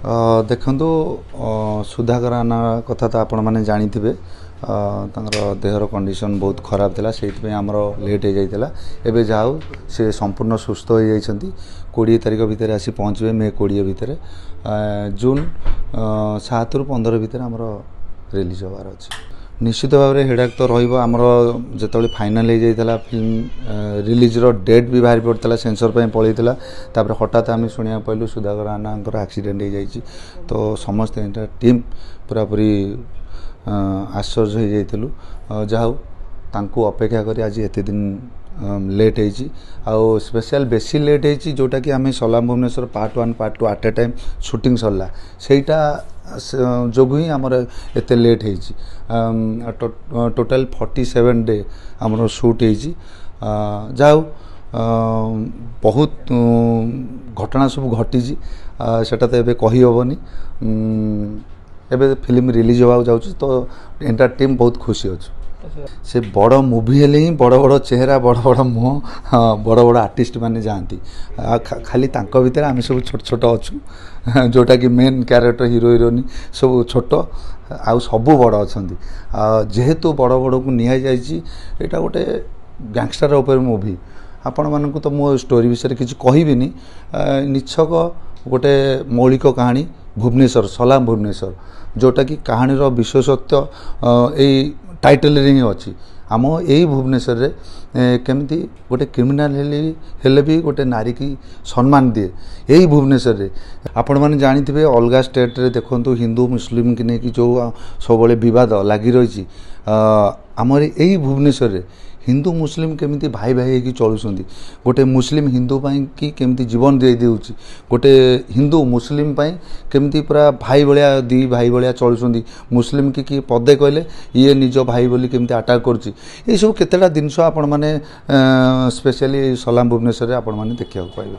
ଦେଖନ୍ତୁ ସୁଧାକର ରାନା କଥା ତ ଆପଣମାନେ ଜାଣିଥିବେ। ତାଙ୍କର ଦେହର କଣ୍ଡିସନ୍ ବହୁତ ଖରାପ ଥିଲା, ସେଇଥିପାଇଁ ଆମର ଲେଟ୍ ହେଇଯାଇଥିଲା। ଏବେ ଯାହା ହଉ ସେ ସମ୍ପୂର୍ଣ୍ଣ ସୁସ୍ଥ ହୋଇଯାଇଛନ୍ତି। 20 ତାରିଖ ଭିତରେ ଆସି ପହଞ୍ଚିବେ, ମେ 20 ଭିତରେ। ଜୁନ୍ 7ରୁ 15 ଭିତରେ ଆମର ରିଲିଜ୍ ହେବାର ଅଛି। ନିଶ୍ଚିତ ଭାବରେ ହେଡ଼ାକ୍ ତ ରହିବ। ଆମର ଯେତେବେଳେ ଫାଇନାଲ୍ ହେଇଯାଇଥିଲା ଫିଲ୍ମ ରିଲିଜ୍ର ଡେଟ୍ ବି ବାହାରି ପଡ଼ିଥିଲା, ସେନ୍ସର୍ ପାଇଁ ପଳେଇଥିଲା। ତାପରେ ହଠାତ୍ ଆମେ ଶୁଣିବାକୁ ପାଇଲୁ ସୁଧାକର ରାନାଙ୍କର ଆକ୍ସିଡେଣ୍ଟ ହେଇଯାଇଛି। ତ ସମସ୍ତେ ଟିମ୍ ପୁରାପୁରି ଆଶ୍ଚର୍ଯ୍ୟ ହେଇଯାଇଥିଲୁ। ଯାହା ହଉ ତାଙ୍କୁ ଅପେକ୍ଷା କରି ଆଜି ଏତେ ଦିନ ଲେଟ୍ ହେଇଛି। ଆଉ ସ୍ପେଶାଲ୍ ବେଶୀ ଲେଟ୍ ହେଇଛି ଯେଉଁଟାକି ଆମେ ସଲାମ Bhubaneswar part 1 part 2 at a time shooting ସରିଲା, ସେଇଟା ଯୋଗୁଁ ହିଁ ଆମର ଏତେ ଲେଟ୍ ହେଇଛି। ଟୋଟାଲ୍ 47 ଡେ ଆମର ସୁଟ୍ ହେଇଛି। ଯାହା ହଉ ବହୁତ ଘଟଣା ସବୁ ଘଟିଛି, ସେଟା ତ ଏବେ କହିହେବନି। ଏବେ ଫିଲ୍ମ ରିଲିଜ୍ ହେବାକୁ ଯାଉଛି, ତ ଏଣ୍ଟାୟାର ଟିମ୍ ବହୁତ ଖୁସି ଅଛୁ। ସେ ବଡ଼ ମୁଭି ହେଲେ ହିଁ ବଡ଼ ବଡ଼ ଚେହେରା, ବଡ଼ ବଡ଼ ମୁହଁ, ବଡ଼ ବଡ଼ ଆର୍ଟିଷ୍ଟ ମାନେ ଯାଆନ୍ତି। ଖାଲି ତାଙ୍କ ଭିତରେ ଆମେ ସବୁ ଛୋଟ ଛୋଟ ଅଛୁ, ଯେଉଁଟାକି ମେନ୍ କ୍ୟାରେକ୍ଟର ହିରୋ ହିରୋଇନ୍ ସବୁ ଛୋଟ, ଆଉ ସବୁ ବଡ଼ ଅଛନ୍ତି। ଯେହେତୁ ବଡ଼ ବଡ଼କୁ ନିଆଯାଇଛି, ଏଇଟା ଗୋଟେ ଗ୍ୟାଙ୍ଗଷ୍ଟର ଉପରେ ମୁଭି। ଆପଣମାନଙ୍କୁ ତ ମୁଁ ଷ୍ଟୋରି ବିଷୟରେ କିଛି କହିବିନି। ନିଛକ ଗୋଟେ ମୌଳିକ କାହାଣୀ ଭୁବନେଶ୍ୱର, ସଲାମ ଭୁବନେଶ୍ୱର, ଯେଉଁଟାକି କାହାଣୀର ବିଶେଷତ୍ୱ ଏଇ ଟାଇଟଲ୍ରେ ହିଁ ଅଛି। ଆମ ଏଇ ଭୁବନେଶ୍ୱରରେ କେମିତି ଗୋଟେ କ୍ରିମିନାଲ୍ ହେଲେ ବି ଗୋଟେ ନାରୀକି ସମ୍ମାନ ଦିଏ ଏଇ ଭୁବନେଶ୍ୱରରେ। ଆପଣମାନେ ଜାଣିଥିବେ ଅଲଗା ଷ୍ଟେଟ୍ରେ ଦେଖନ୍ତୁ ହିନ୍ଦୁ ମୁସଲିମ୍କି ନେଇକି ଯେଉଁ ସବୁବେଳେ ବିବାଦ ଲାଗି ରହିଛି, ଆମର ଏଇ ଭୁବନେଶ୍ୱରରେ ହିନ୍ଦୁ ମୁସଲିମ୍ କେମିତି ଭାଇ ଭାଇ ହେଇକି ଚଳୁଛନ୍ତି। ଗୋଟେ ମୁସଲିମ୍ ହିନ୍ଦୁ ପାଇଁ କି କେମିତି ଜୀବନ ଦେଇ ଦେଉଛି, ଗୋଟେ ହିନ୍ଦୁ ମୁସଲିମ୍ ପାଇଁ କେମିତି ପୁରା ଭାଇ ଭଳିଆ, ଦୁଇ ଭାଇ ଭଳିଆ ଚଳୁଛନ୍ତି। ମୁସଲିମ୍ କି ପଦେ କହିଲେ ଇଏ ନିଜ ଭାଇ ବୋଲି କେମିତି ଆଟାକ୍ କରୁଛି। ଏଇସବୁ କେତେଟା ଜିନିଷ ଆପଣମାନେ ସ୍ପେଶିଆଲି ସଲାମ ଭୁବନେଶ୍ୱରରେ ଆପଣମାନେ ଦେଖିବାକୁ ପାଇବେ।